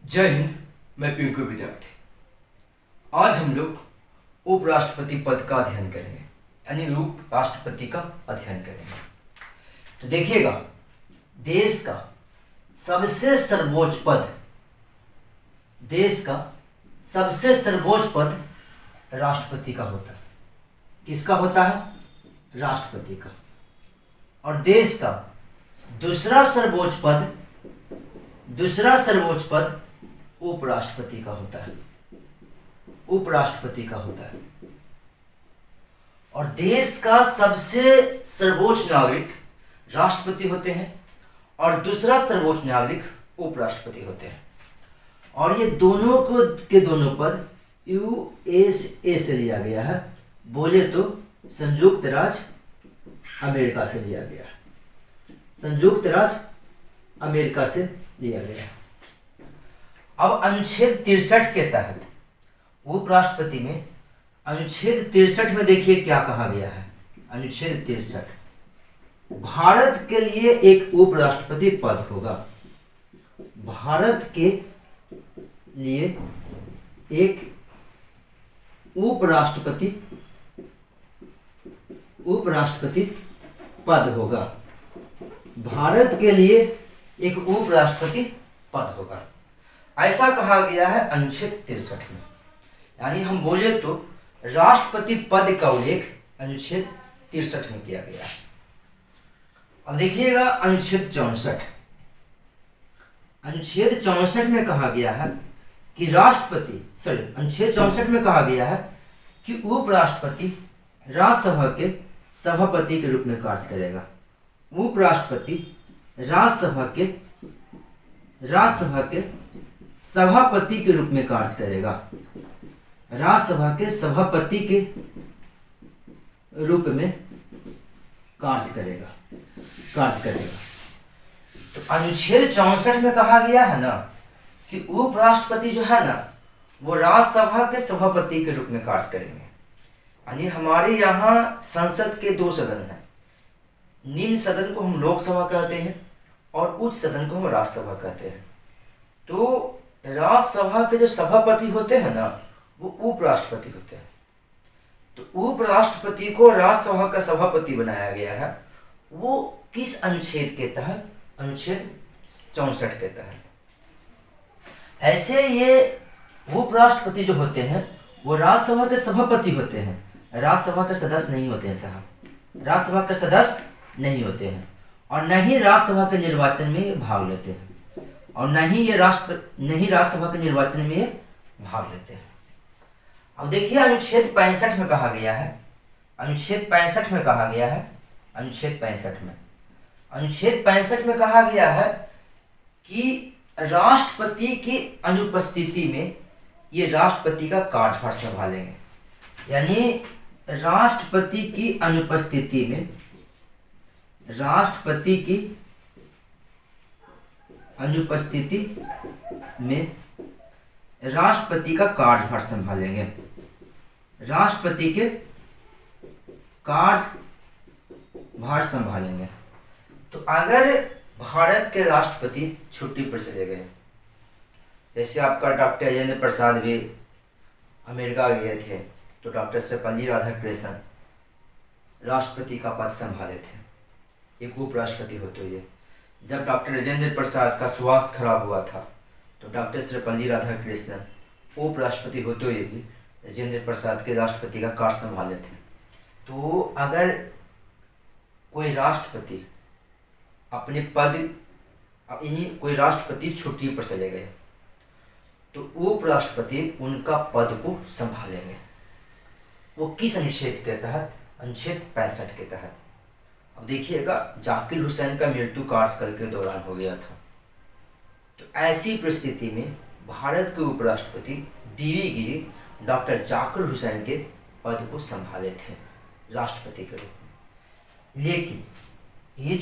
जय हिंद। मैं पिंकू विद्यार्थी। आज हम लोग उपराष्ट्रपति पद का अध्ययन करेंगे, यानी उपराष्ट्रपति का अध्ययन करेंगे। तो देखिएगा, देश का सबसे सर्वोच्च पद, देश का सबसे सर्वोच्च पद राष्ट्रपति का होता है। किसका होता है? राष्ट्रपति का। और देश का दूसरा सर्वोच्च पद उपराष्ट्रपति का होता है। उपराष्ट्रपति का होता है। और देश का सबसे सर्वोच्च नागरिक राष्ट्रपति होते हैं और दूसरा सर्वोच्च नागरिक उपराष्ट्रपति होते हैं। और ये दोनों के दोनों पद यूएसए से लिया गया है। बोले तो संयुक्त राज्य अमेरिका से लिया गया है। संयुक्त राज्य अमेरिका से लिया गया है। अब अनुच्छेद 63 के तहत उपराष्ट्रपति में अनुच्छेद 63 में देखिए क्या कहा गया है। अनुच्छेद 63, भारत के लिए एक उपराष्ट्रपति पद होगा। भारत के लिए एक उपराष्ट्रपति पद होगा। भारत के लिए एक उपराष्ट्रपति पद होगा, ऐसा कहा गया है अनुच्छेद 63 में। यानी हम बोले तो राष्ट्रपति पद का उल्लेख अनुच्छेद 63 में किया गया है। अब देखिएगा अनुच्छेद 64। अनुच्छेद 64 में कहा गया है कि अनुच्छेद 64 में कहा गया है कि उपराष्ट्रपति राज्यसभा के सभापति के रूप में कार्य करेगा। उपराष्ट्रपति राज्यसभा के सभापति के रूप में कार्य करेगा। राज्यसभा के सभापति के रूप में कार्य करेगा। तो अनुच्छेद 64 में कहा गया है ना कि उपराष्ट्रपति जो है ना वो राज्यसभा के सभापति के रूप में कार्य करेंगे। यानी हमारे यहाँ संसद के दो सदन हैं। निम्न सदन को हम लोकसभा कहते हैं और उच्च सदन को हम राज्यसभा कहते हैं। तो राज्यसभा के जो सभापति होते हैं ना वो उपराष्ट्रपति होते हैं। तो उपराष्ट्रपति को राज्यसभा का सभापति बनाया गया है। वो किस अनुच्छेद के तहत? अनुच्छेद 64 के तहत। ऐसे ये उपराष्ट्रपति जो होते हैं वो राज्यसभा के सभापति होते हैं, राज्यसभा के सदस्य नहीं होते हैं साहब। राज्यसभा के सदस्य नहीं होते हैं और न ही राज्यसभा के निर्वाचन में भाग लेते हैं और न ही राज्यसभा के निर्वाचन में भाग लेते हैं। अब देखिए अनुच्छेद 65 में कहा गया है। अनुच्छेद 65 में कहा गया है। अनुच्छेद 65 में कहा गया है कि राष्ट्रपति की अनुपस्थिति में ये राष्ट्रपति का कार्यभार संभालेंगे। यानी राष्ट्रपति की अनुपस्थिति में राष्ट्रपति का कार्यभार संभालेंगे। राष्ट्रपति के कार्यभार संभालेंगे। तो अगर भारत के राष्ट्रपति छुट्टी पर चले गए, जैसे आपका डॉक्टर राजेंद्र प्रसाद भी अमेरिका गए थे, तो डॉक्टर सर्वपल्ली राधाकृष्णन राष्ट्रपति का पद संभाले थे एक उपराष्ट्रपति होते हुए। जब डॉक्टर राजेंद्र प्रसाद का स्वास्थ्य खराब हुआ था तो डॉक्टर सर्वपल्ली राधाकृष्णन उपराष्ट्रपति होते हुए भी राजेंद्र प्रसाद के राष्ट्रपति का कार्य संभाले थे। तो अगर कोई राष्ट्रपति कोई राष्ट्रपति छुट्टी पर चले गए तो उपराष्ट्रपति उनका पद को संभालेंगे। वो किस अनुच्छेद के तहत? अनुच्छेद 65 के तहत। अब देखिएगा, जाकिर हुसैन का मृत्यु कार्यकाल के दौरान हो गया था। तो ऐसी परिस्थिति में भारत के उपराष्ट्रपति बीवी गिरी डॉक्टर जाकिर हुसैन के पद को संभाले थे राष्ट्रपति के रूप में। लेकिन ये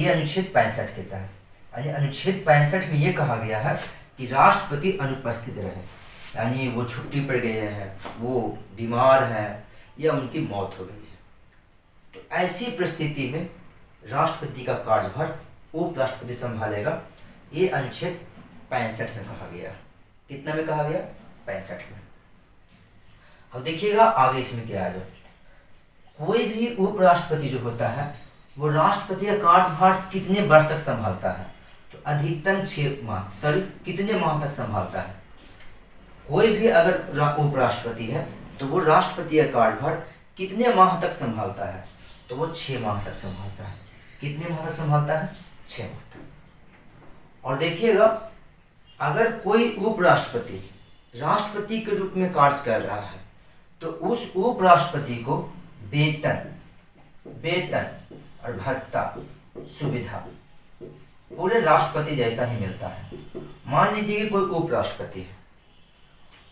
अनुच्छेद 65 के तहत, यानी अनुच्छेद 65 में ये कहा गया है कि राष्ट्रपति अनुपस्थित रहे, यानी वो छुट्टी पर गए हैं, वो बीमार हैं या उनकी मौत हो गई है। तो ऐसी परिस्थिति में राष्ट्रपति का कार्यभार उपराष्ट्रपति संभालेगा। ये अनुच्छेद 65 में कहा गया। कितना में कहा गया? 65 में। अब देखिएगा आगे इसमें क्या है, कोई भी उपराष्ट्रपति जो होता है वो राष्ट्रपति का कार्यभार कितने वर्ष तक संभालता है? तो अधिकतम 6 माह, सॉरी कितने माह तक संभालता है? कोई भी अगर उपराष्ट्रपति है तो वो राष्ट्रपति का कार्यभार कितने माह तक संभालता है? तो वो 6 माह तक संभालता है। कितने माह तक संभालता है? 6 माह तक। और देखिएगा अगर कोई उपराष्ट्रपति राष्ट्रपति के रूप में कार्य कर रहा है तो उस उपराष्ट्रपति को वेतन और भत्ता सुविधा पूरे राष्ट्रपति जैसा ही मिलता है। मान लीजिए कि कोई उपराष्ट्रपति है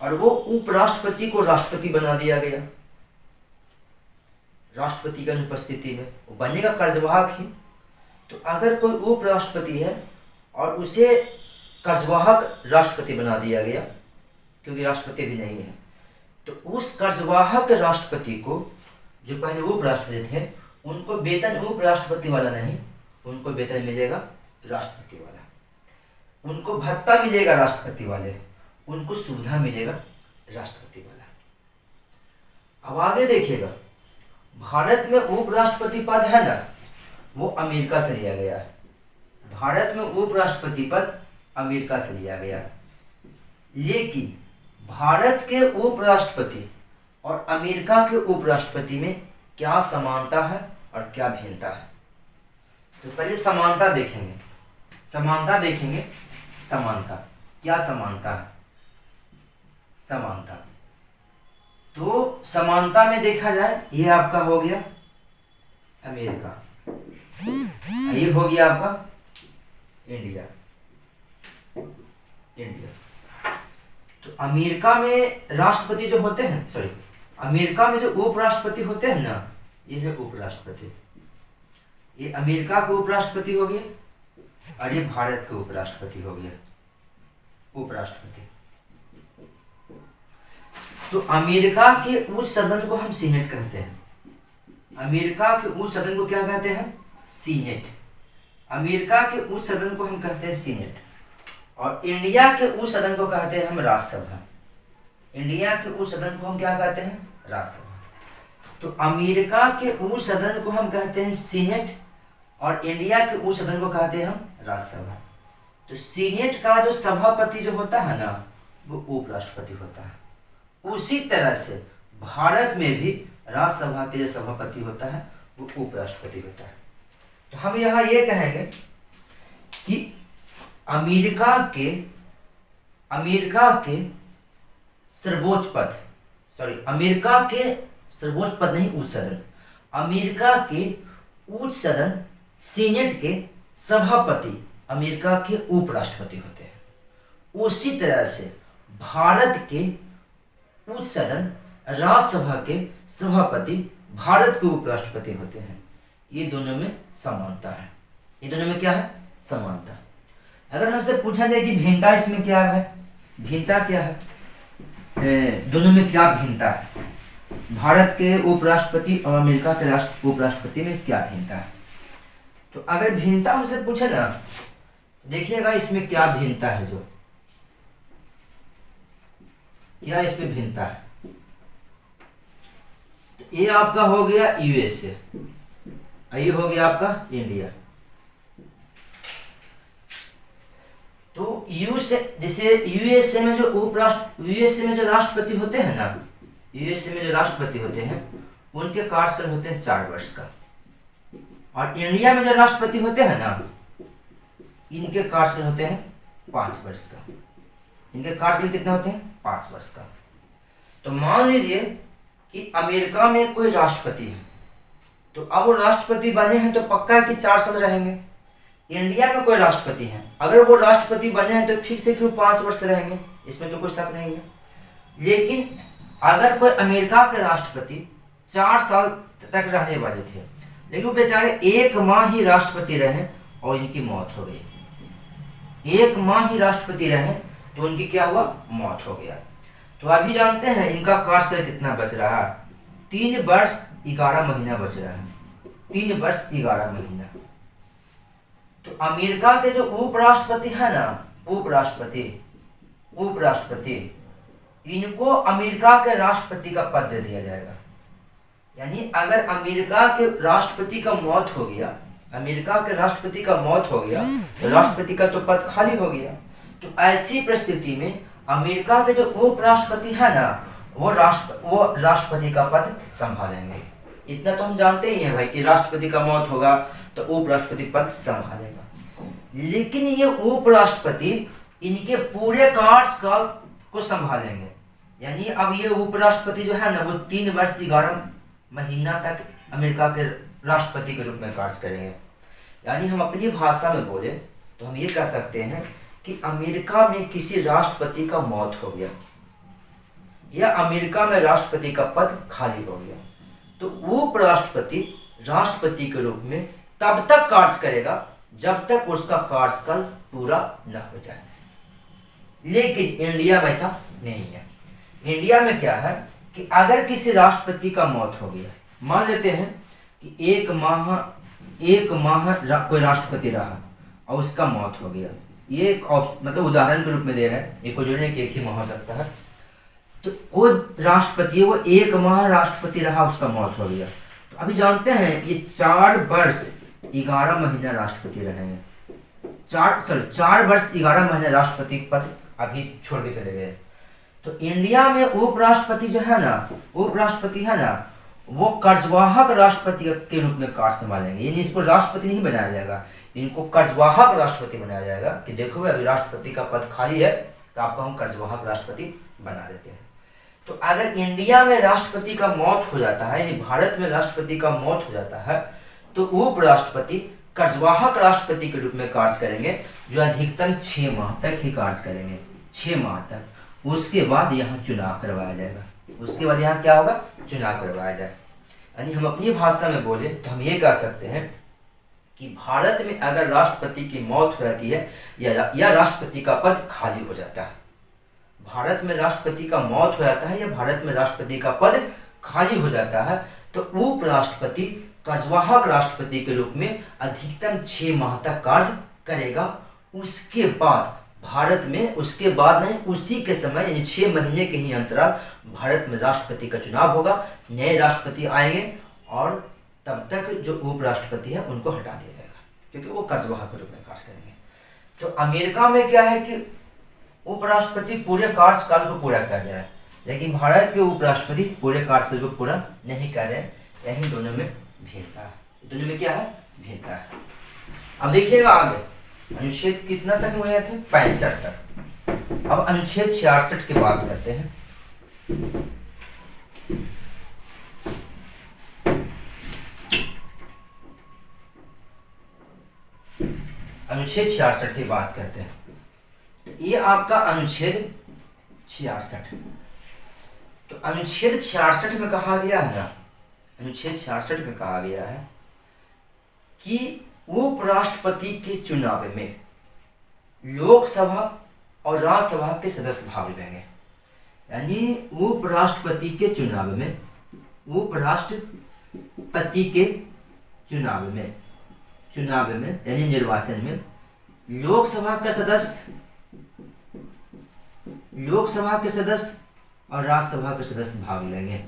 और वो उपराष्ट्रपति को राष्ट्रपति बना दिया गया, राष्ट्रपति की अनुपस्थिति में वो बनेगा कार्यवाहक ही। तो अगर कोई उपराष्ट्रपति है और उसे कार्यवाहक राष्ट्रपति बना दिया गया, क्योंकि राष्ट्रपति भी नहीं है, तो उस कार्यवाहक राष्ट्रपति को, जो पहले उपराष्ट्रपति थे, उनको वेतन उपराष्ट्रपति वाला नहीं, उनको वेतन मिलेगा राष्ट्रपति वाला, उनको भत्ता मिलेगा राष्ट्रपति वाले, उनको सुविधा मिलेगा राष्ट्रपति वाला। अब आगे देखिएगा, भारत में उपराष्ट्रपति पद है ना, वो अमेरिका से लिया गया है। भारत में उपराष्ट्रपति पद अमेरिका से लिया गया, लेकिन भारत के उपराष्ट्रपति और अमेरिका के उपराष्ट्रपति में क्या समानता है और क्या भिन्नता है? तो पहले समानता देखेंगे। समानता क्या समानता है? समानता, तो समानता में देखा जाए, ये आपका हो गया अमेरिका, ये हो गया आपका इंडिया। तो अमेरिका में राष्ट्रपति जो होते हैं, सॉरी अमेरिका में जो उपराष्ट्रपति होते हैं ना, ये है उपराष्ट्रपति। ये अमेरिका के उपराष्ट्रपति हो गया और ये भारत के उपराष्ट्रपति हो गया, उपराष्ट्रपति। तो अमेरिका के उच्च सदन को हम सीनेट कहते हैं। अमेरिका के उच्च सदन को क्या कहते हैं? सीनेट। अमेरिका के उच्च सदन को हम कहते हैं सीनेट, और इंडिया के उच्च सदन को कहते हैं हम राज्यसभा। इंडिया के उच्च सदन को हम क्या कहते हैं? राज्यसभा। तो अमेरिका के उच्च सदन को हम कहते हैं सीनेट और इंडिया के उच्च सदन को कहते हैं हम राज्यसभा। तो सीनेट का जो सभापति जो होता है ना, वो उपराष्ट्रपति होता है। उसी तरह से भारत में भी राज्यसभा के जो सभापति होता है वो उपराष्ट्रपति होता है। तो हम यहाँ ये कहेंगे कि अमेरिका के सर्वोच्च पद, सॉरी अमेरिका के सर्वोच्च पद नहीं, उच्च सदन, अमेरिका के उच्च सदन सीनेट के सभापति अमेरिका के उपराष्ट्रपति होते हैं। उसी तरह से भारत के उच्च सदन राज्यसभा के सभापति भारत के उपराष्ट्रपति होते हैं। ये दोनों में समानता है। ये दोनों में क्या है? समानता। अगर हमसे पूछा जाए कि भिन्नता इसमें क्या है, भिन्नता क्या है, दोनों में क्या भिन्नता है, भारत के उपराष्ट्रपति और अमेरिका के उपराष्ट्रपति में क्या भिन्नता है? तो अगर भिन्नता हमसे पूछे ना, देखिएगा इसमें क्या भिन्नता है, जो क्या इसमें भिन्नता है। तो ये आपका हो गया यूएसए, ये हो गया आपका इंडिया। तो जैसे यूएसए में जो राष्ट्रपति होते हैं ना, यूएसए में जो राष्ट्रपति होते हैं उनके कार्यकाल होते हैं 4 वर्ष का, और इंडिया में जो राष्ट्रपति होते हैं ना, इनके कार्यकाल होते हैं 5 वर्ष का। इनके कार्यकाल कितने होते हैं? 5 वर्ष का। तो मान लीजिए कि अमेरिका में कोई राष्ट्रपति है, तो अब वो राष्ट्रपति बने हैं तो पक्का है कि 4 साल रहेंगे। इंडिया में कोई राष्ट्रपति है, अगर वो राष्ट्रपति बने हैं तो फिक्स है कि वो 5 वर्ष रहेंगे, इसमें तो कोई शक नहीं है। लेकिन अगर कोई अमेरिका के राष्ट्रपति 4 साल तक रहने वाले थे, लेकिन वो बेचारे 1 माह ही राष्ट्रपति रहे और इनकी मौत हो गई। 1 माह ही राष्ट्रपति रहे तो उनकी क्या हुआ? मौत हो गया। तो अभी जानते हैं इनका कार्यकाल कितना बच रहा है? 3 वर्ष 11 महीना बच रहा है। 3 वर्ष 11 महीना। तो अमेरिका के जो उपराष्ट्रपति है ना, उपराष्ट्रपति उपराष्ट्रपति, इनको अमेरिका के राष्ट्रपति का पद दे दिया जाएगा। यानी अगर अमेरिका के राष्ट्रपति का मौत हो गया, अमेरिका के राष्ट्रपति का मौत हो गया, तो राष्ट्रपति का तो पद खाली हो गया। तो ऐसी परिस्थिति में अमेरिका के जो उपराष्ट्रपति है ना, वो राष्ट्रपति का पद संभालेंगे। इतना तो हम जानते ही हैं भाई कि राष्ट्रपति का मौत होगा तो उपराष्ट्रपति पद संभालेगा। लेकिन ये उपराष्ट्रपति इनके पूरे कार्यकाल को संभालेंगे। यानी अब ये उपराष्ट्रपति जो है ना, वो 3 वर्ष 11 महीना तक अमेरिका के राष्ट्रपति के रूप में कार्य करेंगे। यानी हम अपनी भाषा में बोले तो हम ये कह सकते हैं कि अमेरिका में किसी राष्ट्रपति का मौत हो गया या अमेरिका में राष्ट्रपति का पद खाली हो गया, तो उपराष्ट्रपति राष्ट्रपति के रूप में तब तक कार्य करेगा जब तक उसका कार्यकाल पूरा न हो जाए। लेकिन इंडिया में ऐसा नहीं है। इंडिया में क्या है कि अगर किसी राष्ट्रपति का मौत हो गया, मान लेते हैं कि एक माह कोई राष्ट्रपति रहा और उसका मौत हो गया, ये एक मतलब उदाहरण के रूप में दे रहे हैं, एक को जोड़ने के एक ही माह हो सकता है। तो वो राष्ट्रपति है, वो 1 माह राष्ट्रपति रहा, उसका मौत हो गया, तो अभी जानते हैं ये 4 वर्ष 11 महीना राष्ट्रपति रहेंगे। 4 वर्ष 11 महीने राष्ट्रपति पद अभी छोड़ के चले गए। तो इंडिया में उपराष्ट्रपति है ना, वो कार्यवाहक राष्ट्रपति के रूप में कार्य संभालेंगे। यानी इसको राष्ट्रपति नहीं बनाया जाएगा, इनको कार्यवाहक राष्ट्रपति बनाया जाएगा कि देखो अभी राष्ट्रपति का पद खाली है तो आपको हम कार्यवाहक राष्ट्रपति बना देते हैं। तो अगर इंडिया में राष्ट्रपति का मौत हो जाता है, यानी भारत में राष्ट्रपति का मौत हो जाता है, तो उपराष्ट्रपति कार्यवाहक राष्ट्रपति के रूप में कार्य करेंगे, जो अधिकतम 6 माह तक ही कार्य करेंगे, 6 माह तक। उसके बाद यहाँ चुनाव करवाया जाएगा। उसके बाद यहाँ क्या होगा? चुनाव करवाया जाए। यानी हम अपनी भाषा में बोले तो हम ये कह सकते हैं कि भारत में अगर राष्ट्रपति की मौत हो जाती है या राष्ट्रपति का पद खाली हो जाता है, भारत में राष्ट्रपति का मौत हो जाता है या भारत में राष्ट्रपति का पद खाली हो जाता है, तो उपराष्ट्रपति कार्यवाहक राष्ट्रपति के रूप में अधिकतम 6 माह तक कार्य करेगा। उसके बाद भारत में नहीं, उसी के समय यानी 6 महीने के ही अंतराल भारत में राष्ट्रपति का चुनाव होगा, नए राष्ट्रपति आएंगे और तब तक जो उपराष्ट्रपति है उनको हटा दिया जाएगा, क्योंकि वो कार्यवाहक के रूप में कार्य करेंगे। तो अमेरिका में क्या है कि उपराष्ट्रपति पूरे कार्यकाल को पूरा कर रहे हैं, लेकिन भारत के उपराष्ट्रपति पूरे कार्यकाल को पूरा नहीं कर रहे हैं। यही दोनों में भेदता है। दोनों में क्या है? भेदता है। अब देखिएगा आगे अनुच्छेद कितना तक हुए थे? 65 तक। अब अनुच्छेद 66 की बात करते हैं। अनुच्छेद 66 की बात करते हैं। ये आपका अनुच्छेद 66। तो अनुच्छेद 66 में कहा गया है ना, अनुच्छेद 66 में कहा गया है कि उपराष्ट्रपति के चुनाव में लोकसभा और राज्यसभा के सदस्य भाग लेंगे। यानी उपराष्ट्रपति के चुनाव में यानी निर्वाचन में लोकसभा के सदस्य और राज्यसभा के सदस्य भाग लेंगे।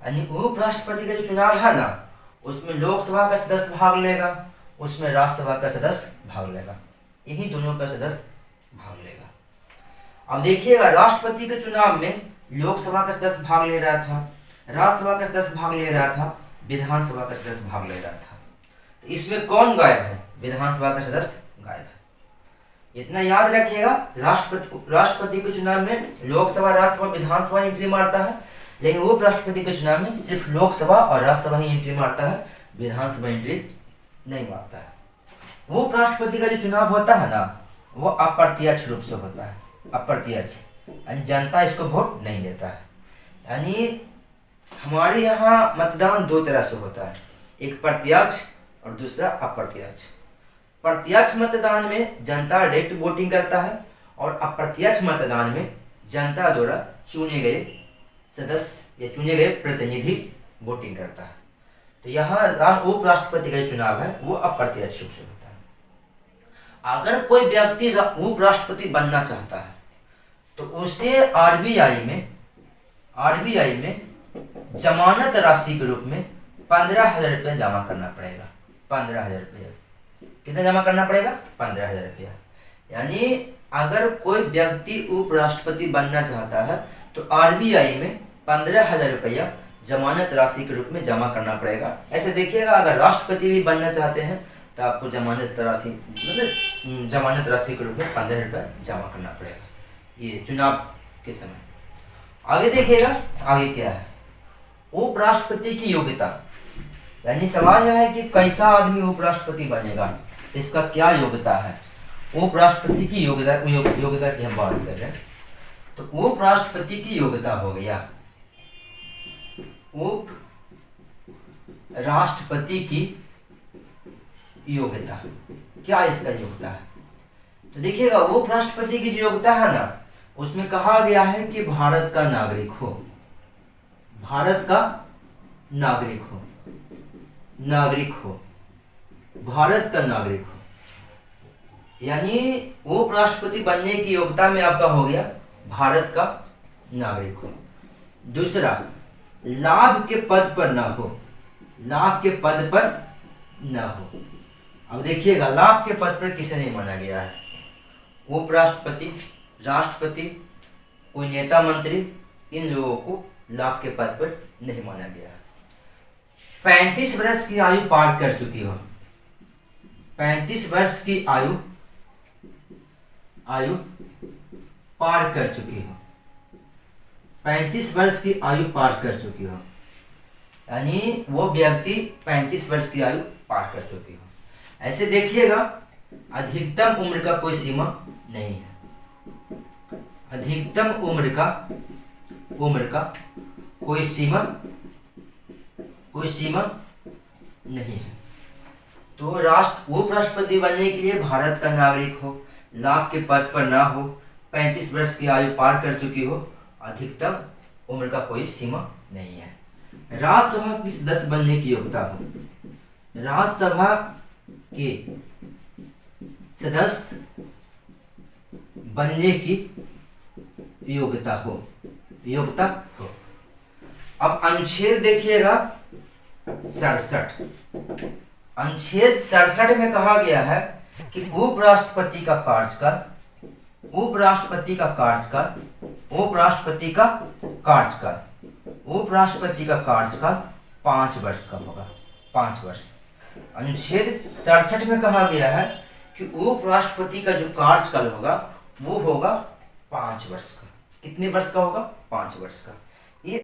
यानी उपराष्ट्रपति का जो चुनाव है ना, उसमें लोकसभा का सदस्य भाग लेगा, उसमें राज्यसभा का सदस्य भाग लेगा, यही दोनों का सदस्य भाग लेगा। अब देखिएगा राष्ट्रपति के चुनाव में लोकसभा का सदस्य भाग ले रहा था, राज्यसभा का सदस्य भाग ले रहा था, विधानसभा का सदस्य भाग ले रहा था। तो इसमें कौन गायब है? विधानसभा का सदस्य गायब है। इतना याद रखिएगा, राष्ट्रपति के चुनाव में लोकसभा, राज्यसभा, विधानसभा एंट्री मारता है, लेकिन उपराष्ट्रपति के चुनाव में सिर्फ लोकसभा और राज्यसभा ही एंट्री मारता है, विधानसभा एंट्री नहीं मारता है। वो उपराष्ट्रपति का जो चुनाव होता है ना, वो अप्रत्यक्ष रूप से होता है। अप्रत्यक्ष यानी जनता इसको वोट नहीं देता है। यानी हमारे यहाँ मतदान 2 तरह से होता है, एक प्रत्यक्ष और दूसरा अप्रत्यक्ष। प्रत्यक्ष मतदान में जनता डायरेक्ट वोटिंग करता है और अप्रत्यक्ष मतदान में जनता द्वारा चुने गए सदस्य या चुने गए प्रतिनिधि वोटिंग करता है। तो यहाँ उपराष्ट्रपति का चुनाव है वो अप्रत्यक्ष रूप से होता है। अगर कोई व्यक्ति उपराष्ट्रपति बनना चाहता है तो उसे आरबीआई में जमानत राशि के रूप में 15,000 रुपया जमा करना पड़ेगा। 15,000 रुपया कितना जमा करना पड़ेगा? 15,000 रुपया। यानी अगर कोई व्यक्ति उपराष्ट्रपति बनना चाहता है तो आरबीआई में 15,000 रुपया जमानत राशि के रूप में जमा करना पड़ेगा। ऐसे देखिएगा, अगर राष्ट्रपति भी बनना चाहते हैं तो आपको जमानत राशि के रूप में 15,000 रुपया जमा करना पड़ेगा, ये चुनाव के समय। आगे देखिएगा, आगे क्या है? उपराष्ट्रपति की योग्यता, यानी सवाल यह है कि कैसा आदमी उपराष्ट्रपति बनेगा, इसका क्या योग्यता है। उपराष्ट्रपति की योग्यता की हम बात कर रहे हैं। तो उपराष्ट्रपति की योग्यता हो गया, उप राष्ट्रपति की योग्यता। क्या इसका योग्यता है? तो देखिएगा, उपराष्ट्रपति की जो योग्यता है ना, उसमें कहा गया है कि भारत का नागरिक हो, भारत का नागरिक हो, भारत का नागरिक हो। यानी उपराष्ट्रपति बनने की योग्यता में आपका हो गया भारत का नागरिक हो। दूसरा, लाभ के पद पर ना हो, लाभ के पद पर ना हो। अब देखिएगा, लाभ के पद पर किसे नहीं माना गया है? उपराष्ट्रपति, राष्ट्रपति, कोई नेता मंत्री, इन लोगों को लाभ के पद पर नहीं माना गया है। 35 वर्ष की आयु पार कर चुकी हो, 35 वर्ष की आयु पार कर चुकी हो, 35 वर्ष की आयु पार कर चुकी हो, यानी वो व्यक्ति 35 वर्ष की आयु पार कर चुकी हो। ऐसे देखिएगा, अधिकतम उम्र का कोई सीमा नहीं है, अधिकतम उम्र का कोई सीमा नहीं है। तो उपराष्ट्रपति बनने के लिए भारत का नागरिक हो, लाभ के पद पर ना हो, 35 वर्ष की आयु पार कर चुकी हो, अधिकतम उम्र का कोई सीमा नहीं है। राज्यसभा के सदस्य बनने की योग्यता हो, राज्यसभा के सदस्य बनने की योग्यता हो। अब अनुच्छेद देखिएगा 67, अनुच्छेद 67 में कहा गया है कि उपराष्ट्रपति का कार्यकाल 5 वर्ष का होगा, 5 वर्ष। अनुच्छेद 67 में कहा गया है कि उपराष्ट्रपति का जो कार्यकाल होगा वो होगा 5 वर्ष का। कितने वर्ष का होगा? 5 वर्ष का।